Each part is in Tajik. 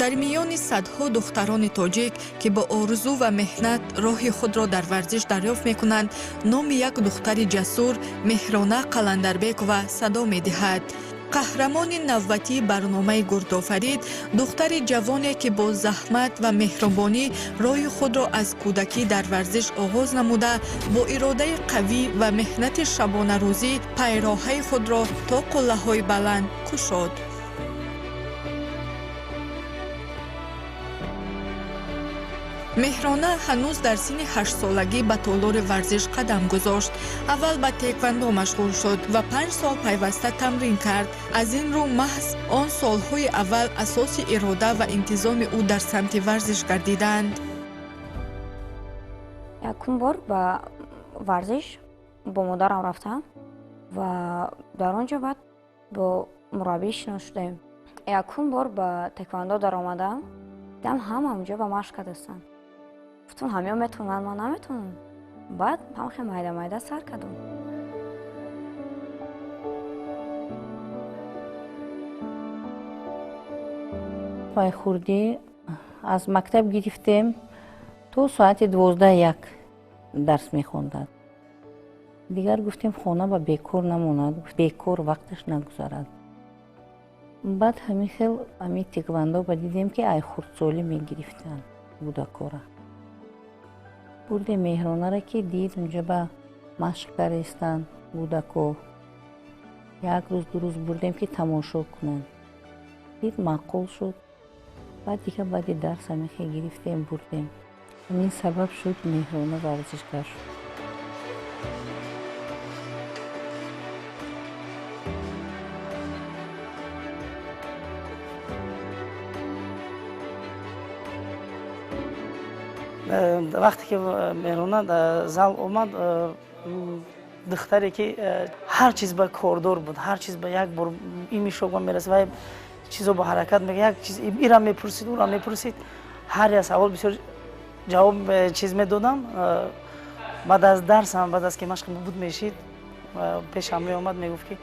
дар миёни садҳо духтарони тоҷик ки бо орзу ва меҳнат роҳи худро дар варзиш дарёфт мекунанд, номи як духтари ҷасур Меҳрона Қаландарбекова садо медиҳад. қаҳрамони навбатии барномаи Гурдофарид духтари ҷавоне ки бо заҳмат ва меҳрубонӣ роҳи худро аз кӯдакӣ дар варзиш оғоз намуда, бо иродаи қавӣ ва меҳнати шабонарӯзӣ пайроҳаи худро то қуллаҳои баланд кушод. меҳрона ҳанӯз дар синни 8 солагӣ ба толори варзиш қадам гузошт. Аввал ба теквандо машғул шуд ва 5 сол пайваста тамрин кард. Аз ин рӯ маҳз он солҳои аввал асоси ирода ва интизоми ӯ дар самти варзиш гардиданд. Якум бор ба варзиш бо модарам рафтам ва дар он ҷо баъд бо мураббӣ шинос шудем. Якум бор ба теквандо даромадам, дидам ҳама онҷо ба машқ кардастанд. گفتم همه میتونن ما نمیتونم. بعد هم خیلی مایده سر کردم. پای خوردی از مکتب گرفتیم تو ساعت 12 درس میخوندند. دیگر گفتیم خانه با بیکار نموند، بیکار وقتش نگذارد. بعد همین تکواندو با دیدیم که ای خردسالی میگرفتن بودکارا. بردیم مهرانه را که دید اونجا با مشق کردن بودکو. یک روز دو روز بردیم که تماشا کنن. دید معقول شد. بعد دیگه بعد درس همیشه گرفتیم بردیم. همین سبب شد مهرانه ورزشکار شد. وقتی که مهرانه در زال اومد دختری که هر چیز به کاردار بود، هر چیز به یک بار این میشوق میرسه و چیزو با حرکت میگه، یک چیز ایرا میپرسید اون را میپرسید، هر یک سوال بسیار جواب چیز میدادم. بعد از درسم بعد از که مشق بود میشید پیش هم میومد میگفت که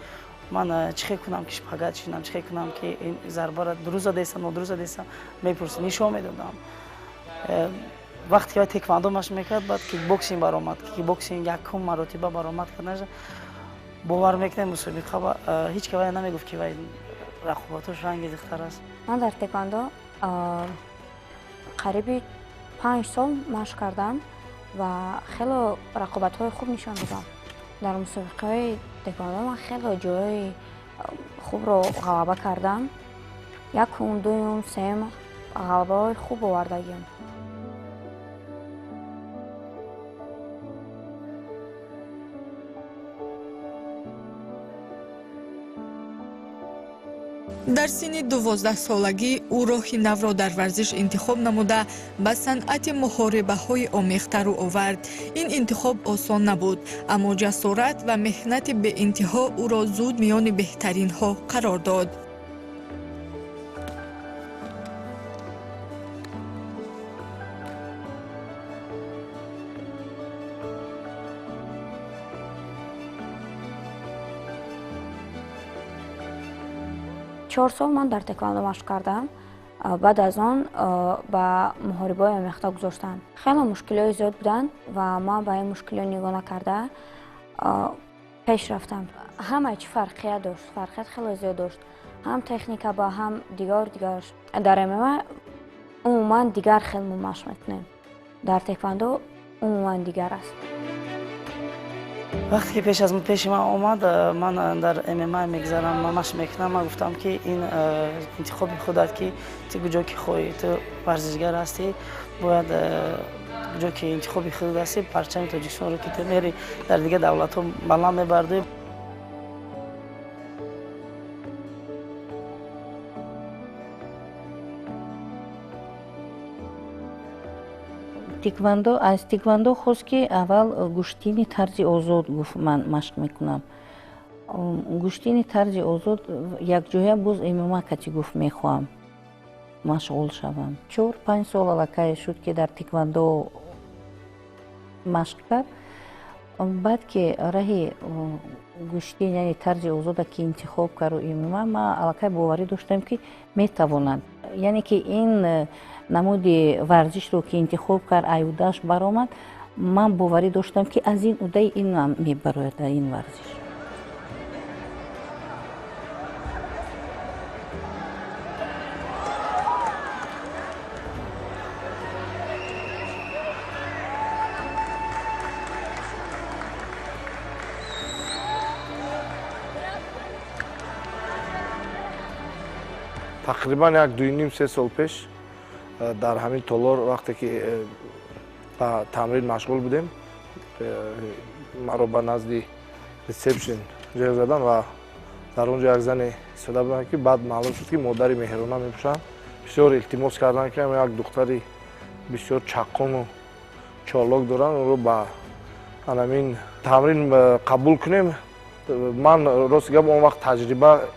من چه کنم که شپاگت شینم، چه کنم که این ضربه را درست دیسم و درست دیسم میپرسید، نشون میدادم. وقتی که تکواندو مشق میکرد بعد کیک بوکسینگ برآمد، کیک بوکسینگ یکم مراتبه برآمد کنه باور میکنم مسابقه هیچ کی نمیگفت که وای رقابتش رنگ دختر است. من در تکواندو قریب 5 سال مشق کردم و خیلی رقابت‌های خوب نشان دادم. در مسابقه تکواندو من خیلی جای خوب رو غلبه کردم. یکم، دوم، سوم غلبه‌های خوب آوردم. дар синни 12 солагӣ ӯ роҳи навро дар варзиш интихоб намуда ба санъати муҳорибаҳои омехта рӯ овард. ин интихоб осон набуд, аммо ҷасорат ва меҳнати беинтиҳо ӯро зуд миёни беҳтаринҳо қарор дод. چهار سال من در تکواندو مشق کردم. بعد از آن با محاربه‌های آمیخته گذاشتم. خیلی مشکلات زیاد بودن و من با این مشکلات نگاه نکرده پیش رفتم. همه چی فرقیت داشت، فرقیت خیلی زیاد داشت. هم تکنیک با هم دیگر در MMA عموما دیگر خیلی مشق میکنیم. در تکواندو عموما دیگر است. وقتی که پیش من آمد من در MMA میگذارم، من مشق میکنم، من گفتم که این انتخاب خودت که تو کجا که خواهی تو ورزشگر هستی باید کجا که انتخاب خودت هستی پرچم تاجیکستان رو که تو میری در دیگه دولت ها بلند میبردی. از تکواندو خواست که اول گوشتینی طرز آزاد گفت من مشق میکنم. گوشتینی طرز آزاد یک جایه باز MMA کتی گفت میخوام مشغول شوم. 4-5 سال علاقه شد که در تکواندو مشق کرد. بعد که راه گوشتین یعنی طرز آزاد که انتخاب کرد و MMA ما علاقه باوری داشتم که میتواند яъне ки ин намуди варзишро ки интихоб кард аюдаш баромад, ман боварӣ доштам ки аз ин удаи инам мебарояд ин варзиш. тақрибан 2.5-3 сол пеш дар ҳамин толор вақте ки ба тамрин машғул будем, маро ба назди ресепшн ҷой задан ва дар он ҷо як зане истода буданд ки баъд маълум шуд ки модари Меҳрона мебошанд. Бисёр илтимос кардан ки як духтари бисёр чаққону чолок доранд, онро ба ҳамин тамрин қабул кунем. ман рости гап он вақт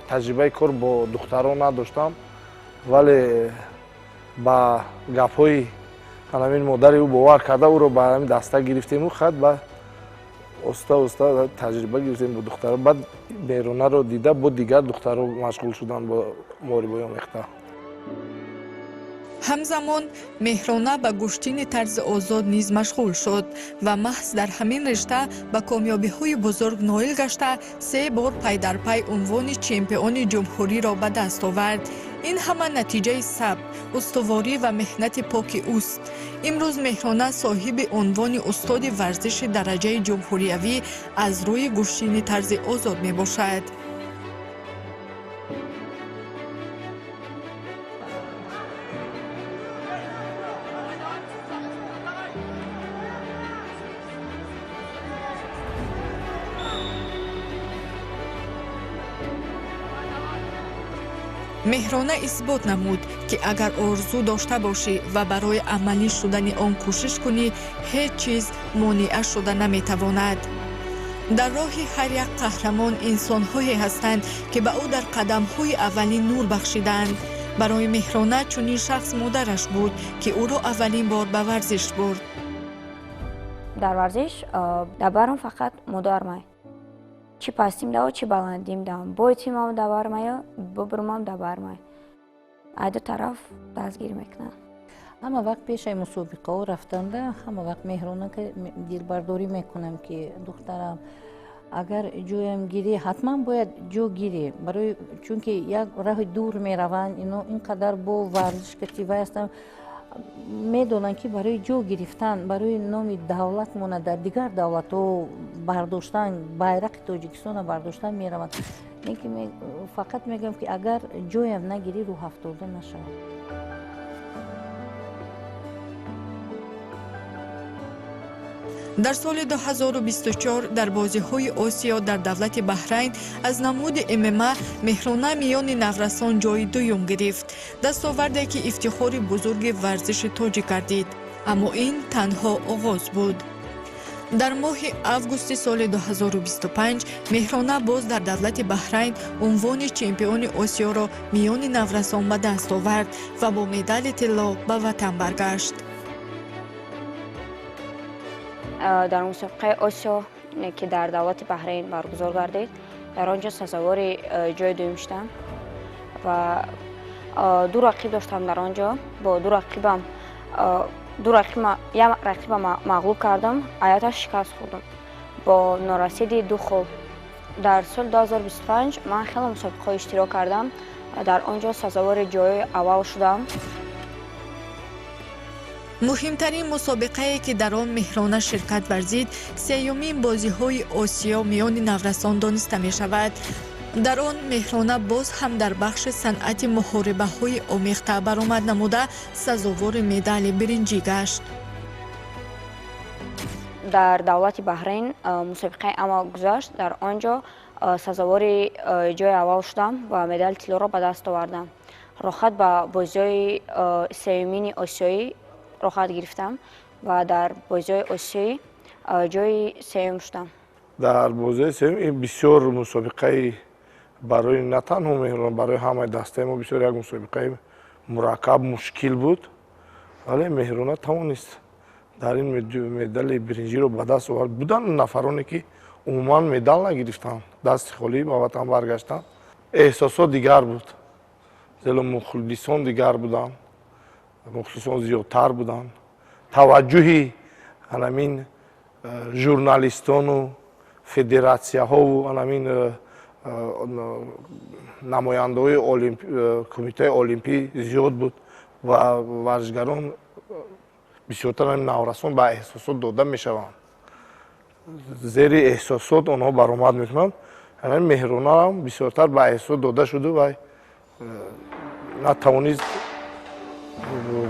таҷрибаи кор бо духтарон надоштам, вале ба гапҳои ҳамин модари ӯ бовар карда ӯро ба ҳамин даста гирифтему, хат ба оста таҷриба гирифтем бо духтаро. баъд Меҳронаро дида бо дигар духтаро машғул шуданд бо моҳрибои омехта. ҳамзамон Меҳрона ба гӯштини тарзи озод низ машғул шуд ва маҳз дар ҳамин ришта ба комёбиҳои бузург ноил гашта 3 бор пайдарпай унвони чемпиони ҷумҳуриро ба даст овард. ин ҳама натиҷаи сабр, устуворӣ ва меҳнати поки ӯст. имрӯз Меҳрона соҳиби унвони устоди варзиши дараҷаи ҷумҳуриявӣ аз рӯи гӯштини тарзи озод мебошад. Меҳрона исбот намуд ки агар орзу дошта бошӣ ва барои амалӣ шудани он кӯшиш кунӣ, ҳеҷ чиз монеа шуда наметавонад. дар роҳи ҳар як қаҳрамон инсонҳое ҳастанд ки ба ӯ дар қадамҳои аввалин нур бахшиданд. барои Меҳрона чунин шахс модараш буд ки ӯро аввалин бор ба варзиш бурд. дар варзиш дабарам фақат модармай. Чи пастим дав, чи баландим дав. Бойтимам давармая, бубурмам давармай. Айда тараф дастгирӣ мекунад. ҳама вақт пешаи мусобиқаҳо рафтанда, ҳама вақт Меҳрона дилбардорӣ мекунам ки духтарам, агар ҷоям гирӣ, ҳатман бояд ҷо гирӣ, чунки як раҳи дур мераванд, ин қадар бо варзиш катива ҳастанд, медонанд ки барои ҷо гирифтан, барои номи давлат монад дар дигар давлатҳо бардоштан, байрақи Тоҷикистона бардоштан мераванд. Фақат мегӯям ки агар ҷоям нагирӣ, рӯҳафтода нашавад. дар соли 2024 дар бозиҳои Осиё дар давлати Баҳрайн аз намуди ММА Меҳрона миёни наврасон ҷои дуюм гирифт. дастоварде ки ифтихори бузурги варзиши тоҷик гардид. аммо ин танҳо оғоз буд. дар моҳи августи соли 2025 Меҳрона боз дар давлати Баҳрайн унвони чемпиони Осиёро миёни наврасон ба даст овард ва бо медали тилло ба ватан баргашт. дар мусобиқаи Осиё ки дар давлати Баҳрайн баргузор гардид, дар он ҷо сазовори ҷои дуюм шудам ва ду рақиб доштам дар он ҷо. Бо як рақиба мағлуб кардам, аяташ шикаст хӯрдам бо норасиди 2 хол. дар соли 2025 ман хеле мусобиқаҳо иштирок кардам, дар он ҷо сазовори ҷои аввал шудам. муҳимтарин мусобиқае ки дар он Меҳрона ширкат варзид, сеюмин бозиҳои Осиё миёни наврасон дониста мешавад. дар он Меҳрона боз ҳам дар бахши санъати муҳорибаҳои омехта баромад намуда сазовори медали биринҷӣ гашт. дар давлати Баҳрайн мусобиқаи амал гузашт. дар он ҷо сазовори ҷои аввал шудам ва медали тиллоро ба даст овардам. рохат ба бозиҳои сеюмини осиёӣ рохат гирифтам ва дар бозиҳои осиёӣ ҷои сеюм шудам. дар бозии сеюм ин бисёр мусобиқаи барои на танҳо Меҳрона, барои ҳамаи дастаи мо бисёр як мусобиқаи мураккаб мушкил буд, вале Меҳрона тавонист дар ин медали биринҷиро ба даст овард. буданд нафароне ки умуман медал нагирифтанд, дасти холӣ ба ватан баргаштанд. эҳсосот дигар буд. зело мухлисон дигар буданд, мухлисон зиёдтар буданд. таваҷҷӯҳи анамин журналистону федератсияҳову анамин намояндаҳои кумитаи олимпӣ зиёд буд ва варзишгарон бисёртар наврасон ба эҳсосот дода мешаванд. зери эҳсосот онҳо баромад мекунанд. меҳронам бисёртар ба эҳсосот дода шуду ва натавонист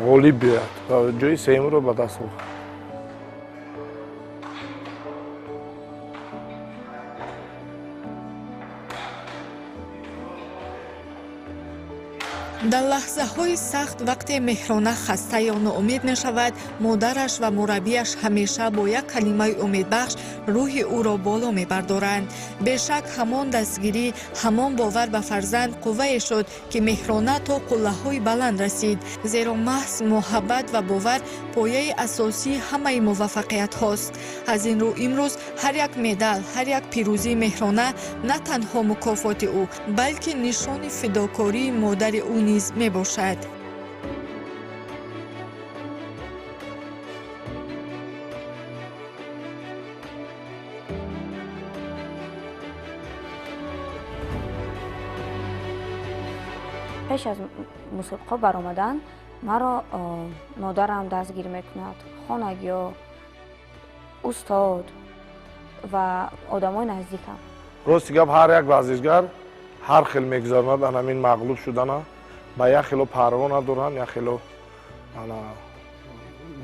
ғолиб биёяд ва ҷои сеюмро ба даст овард. дар лаҳзаҳои сахт вақте Меҳрона хаста ё ноумед мешавад, модараш ва мураббияш ҳамеша бо як калимаи умедбахш рӯҳи ӯро боло мебардоранд. бешак ҳамон дастгирӣ, ҳамон бовар ба фарзанд қуввае шуд, ки Меҳрона то қуллаҳои баланд расид. зеро маҳз муҳаббат ва бовар пояи асосии ҳамаи муваффақиятҳост. аз ин рӯ имрӯз ҳар як медал, ҳар як пирӯзии Меҳрона на танҳо мукофоти ӯ, балки нишони фидокории модари ӯ низ мебошад. пеш аз мусобиқа баромадан маро модарам дастгир мекунад, хонагиё, устод ва одамои наздикам. рости гап ҳар як варзишгар ҳар хел мегузаронад анамин мағлуб шудана. ба як хело парво надоранд, як хело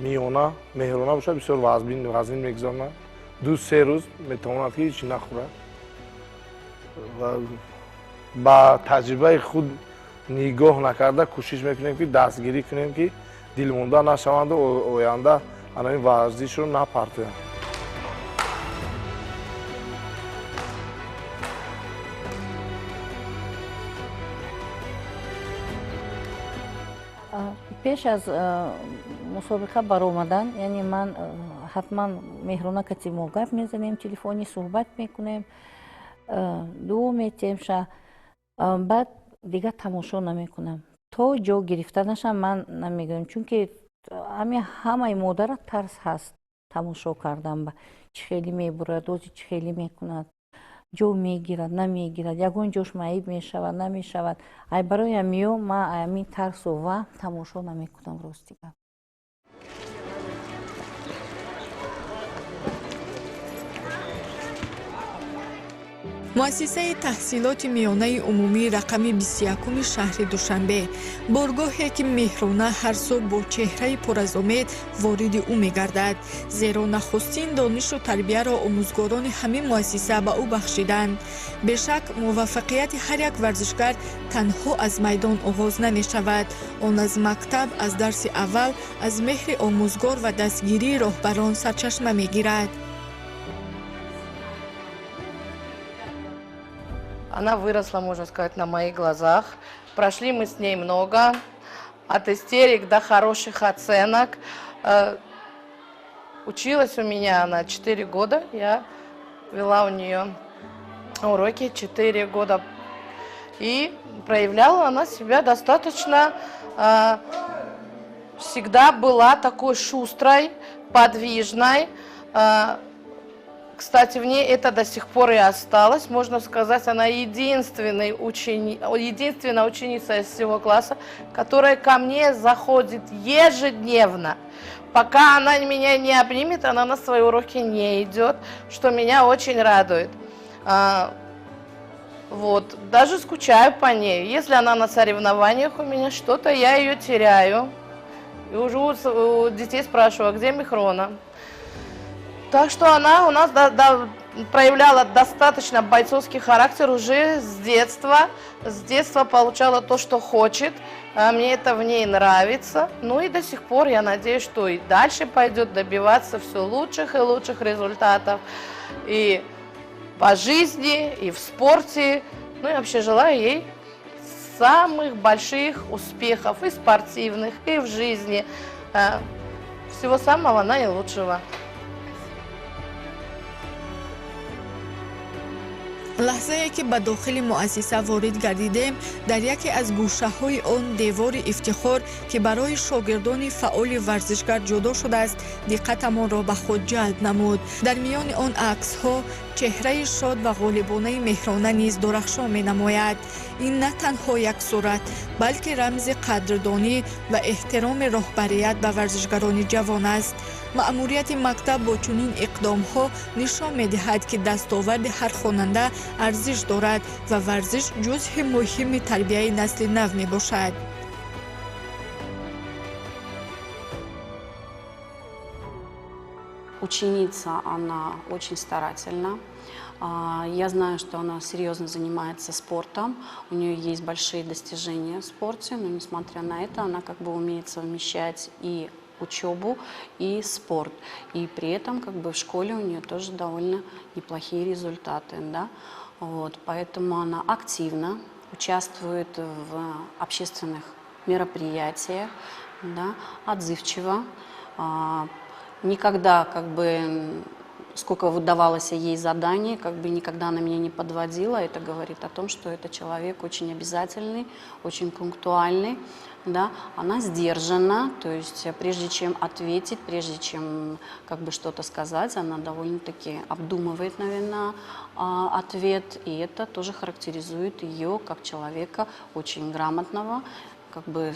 миёна. Меҳрона бошад бисёр вазнин мегузаронад. 2-3 рӯз метавонад ки ҳичи нахӯрад. ба таҷрибаи худ нигоҳ накарда кӯшиш мекунем ки дастгирӣ кунем ки дилмонда нашаванду оянда анамин варзишро напартоянд. пеш аз мусобиқа баромадан, яъне ман ҳатман Меҳрона кати мо гап мезанем, телефони суҳбат мекунем, дуо метем-ша, баъд дигар тамошо намекунам. то ҷо гирифта нашам ман намегӯям, чунки ҳамаи модара тарс ҳаст тамошо кардан. ба чӣ хеле мебурад, ози чӣ хеле мекунад, ҷо мегирад, намегирад, ягон ҷош маиб мешавад, намешавад. ай барои ҳамиё ман ҳамин тарсу ва тамошо намекунам рости гап. муассисаи таҳсилоти миёнаи умумии рақами 21 шаҳри Душанбе, боргоҳе ки Меҳрона ҳар субҳ бо чеҳраи пур аз умед вориди ӯ мегардад, зеро нахустин донишу тарбияро омӯзгорони ҳамин муассиса ба ӯ бахшиданд. бешак муваффақияти ҳар як варзишгар танҳо аз майдон оғоз намешавад. он аз мактаб, аз дарси аввал, аз меҳри омӯзгор ва дастгирии роҳбарон сарчашма мегирад. Она выросла, можно сказать, на моих глазах. Прошли мы с ней много, от истерик до хороших оценок. Училась у меня она 4 года, я вела у нее уроки 4 года. И проявляла она себя достаточно, всегда была такой шустрой, подвижной. Кстати, в ней это до сих пор и осталось. Можно сказать, она единственная ученица из всего класса, которая ко мне заходит ежедневно. Пока она меня не обнимет, она на свои уроки не идет, что меня очень радует. Вот. Даже скучаю по ней. Если она на соревнованиях у меня что-то, я ее теряю. И уже у детей спрашиваю, а где Меҳрона? Так что она у нас проявляла достаточно бойцовский характер уже с детства. С детства получала то, что хочет. Мне это в ней нравится. Ну и до сих пор я надеюсь, что и дальше пойдет добиваться все лучших и лучших результатов. И по жизни, и в спорте. Ну и вообще желаю ей самых больших успехов и спортивных, и в жизни. Всего самого наилучшего. лаҳзае ки ба дохили муассиса ворид гардидем, дар яке аз гӯшаҳои он девори ифтихор ки барои шогирдони фаъоли варзишгар ҷудо шудааст, диққатамонро ба худ ҷалб намуд. дар миёни он аксҳо чеҳраи шод ва ғолибонаи меҳрона низ дурахшон менамояд. ин на танҳо як сурат, балки рамзи қадрдонӣ ва эҳтироми роҳбарият ба варзишгарони ҷавон аст. маъмурияти мактаб бо чунин иқдомҳо нишон медиҳад ки дастоварди ҳар хонанда арзиш дорад ва варзиш ҷузъи муҳими тарбияи насли нав мебошад. Ученица, она очень старательна. Я знаю, что она серьезно занимается спортом. У нее есть большие достижения в спорте, но несмотря на это, она как бы умеет совмещать и учебу, и спорт. И при этом как бы в школе у нее тоже довольно неплохие результаты. Да? Вот, поэтому она активно участвует в общественных мероприятиях, да, отзывчива. Никогда, как бы, сколько выдавалось ей заданий, как бы никогда она меня не подводила. Это говорит о том, что это человек очень обязательный, очень пунктуальный. Да? Она сдержана, то есть прежде чем ответить, прежде чем как бы что-то сказать, она довольно-таки обдумывает, наверное, ответ. И это тоже характеризует ее как человека очень грамотного, как бы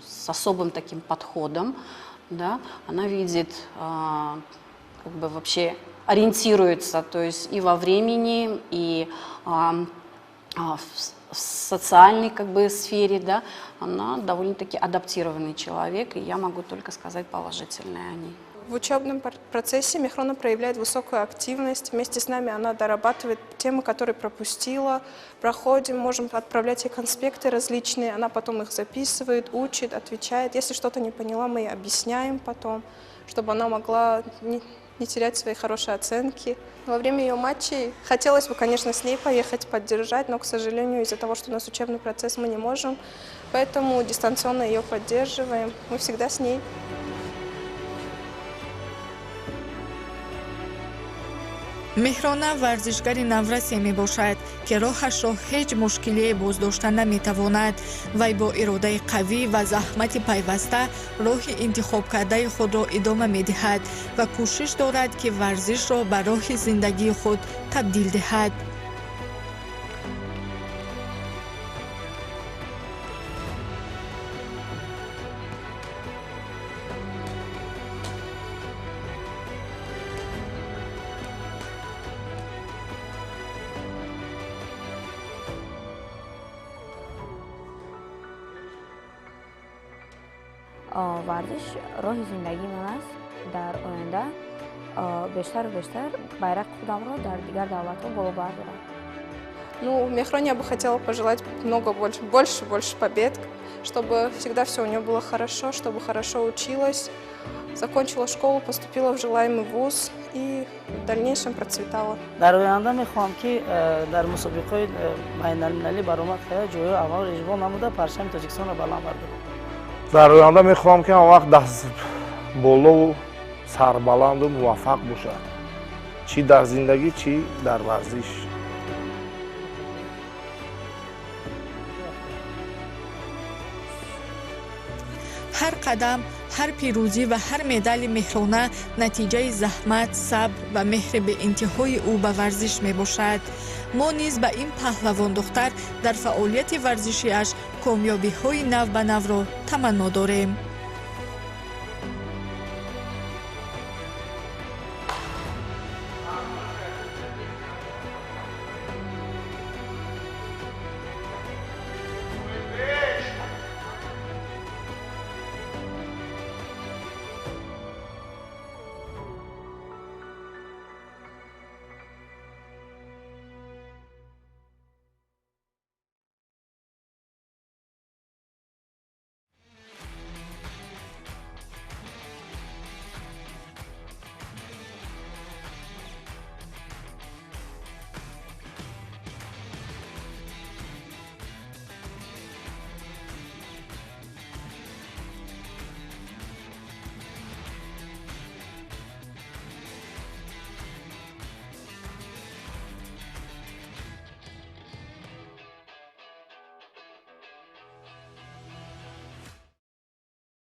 с особым таким подходом. Да, она видит, как бы вообще ориентируется, то есть и во времени, и в социальной как бы сфере, да, она довольно-таки адаптированный человек, и я могу только сказать положительное о ней. В учебном процессе Мехрона проявляет высокую активность. Вместе с нами она дорабатывает темы, которые пропустила. Проходим, можем отправлять ей конспекты различные. Она потом их записывает, учит, отвечает. Если что-то не поняла, мы ей объясняем потом, чтобы она могла не терять свои хорошие оценки. Во время ее матчей хотелось бы, конечно, с ней поехать, поддержать, но, к сожалению, из-за того, что у нас учебный процесс, мы не можем. Поэтому дистанционно ее поддерживаем. Мы всегда с ней. меҳрона варзишгари наврасе мебошад ки роҳашро ҳеҷ мушкилие боздоштан наметавонад. вай бо иродаи қавӣ ва заҳмати пайваста роҳи интихобкардаи худро идома медиҳад ва кӯшиш дорад ки варзишро ба роҳи зиндагии худ табдил диҳад. варзиш роҳи зиндагии ман аст. дар оянда бештару бештар байраки худамро дар дигар давлатҳо боло бардорам. Ну, Мехроне я бы хотела пожелать много больше побед, чтобы всегда все у нее было хорошо, чтобы хорошо училась, закончила школу, поступила в желаемый вуз и в дальнейшем процветала. дар оянда мехоҳам ки дар мусобиқаи байналмилалӣ баромад карда ҷойи аввал режбон намуда парчами Тоҷикистонро баланд бардорад. дар оянда мехоҳам ки ҳама вақт даст болову сарбаланду муваффақ бошад, чӣ дар зиндагӣ, чӣ дар варзиш. ҳар қадам, ҳар пирӯзӣ ва ҳар медали меҳрона натиҷаи заҳмат, сабр ва меҳри беинтиҳои ӯ ба варзиш мебошад. мо низ ба ин паҳлавон духтар дар фаъолияти варзишиаш комёбиҳои нав ба навро таманно дорем.